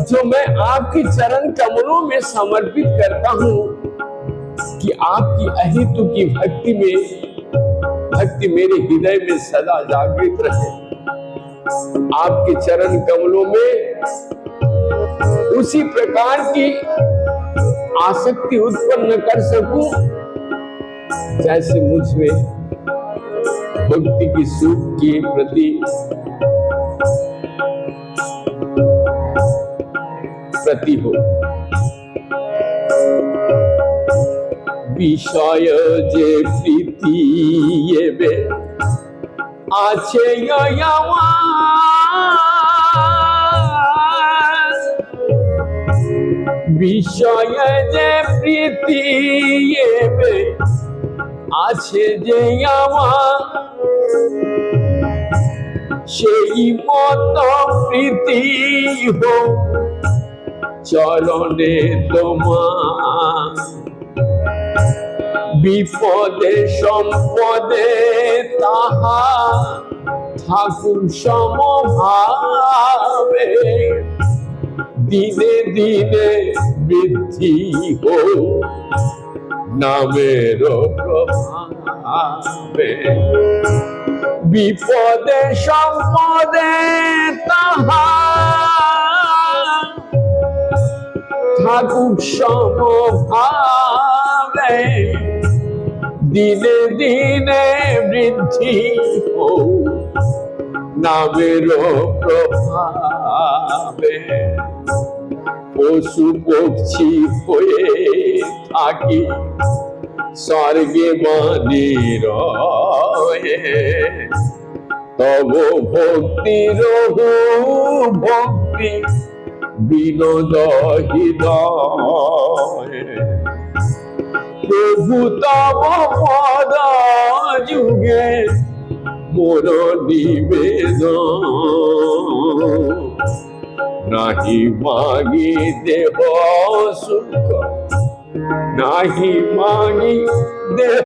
जो मैं आपके चरण कमलों में समर्पित करता हूं कि आपकी अहितु की भक्ति मेरे हृदय में सदा जागृत रहे। आपके चरण कमलों में उसी प्रकार की आसक्ति उत्पन्न कर सकूं जैसे मुझमें भक्ति की सुख के प्रति हो। বিষয় যে প্রীতি এবে আছে আমার, বিষয় যে প্রীতি এবে আছে যে আমার, সেই মত প্রীতি হোক চরণে তোমার। বিপদে সম্পদে তাহা থাকুক সমভাবে, দিনে দিনে বৃদ্ধি হোক নামের প্রভাবে। বিপদে সম্পদে তাহা থাকুক সমভাবে, দিনে দিনে বৃদ্ধি হোক নামের প্রভাবে। পশু পক্ষী হয়ে থাকি স্বর্গে মানির, তব ভক্তি রহু ভক্তি বিনোদ হৃদয়। প্রভু তব পদ যুগে মোর নিবেদন, নাহি মাগি দেহ সুখ, নাহি মাগি দেহ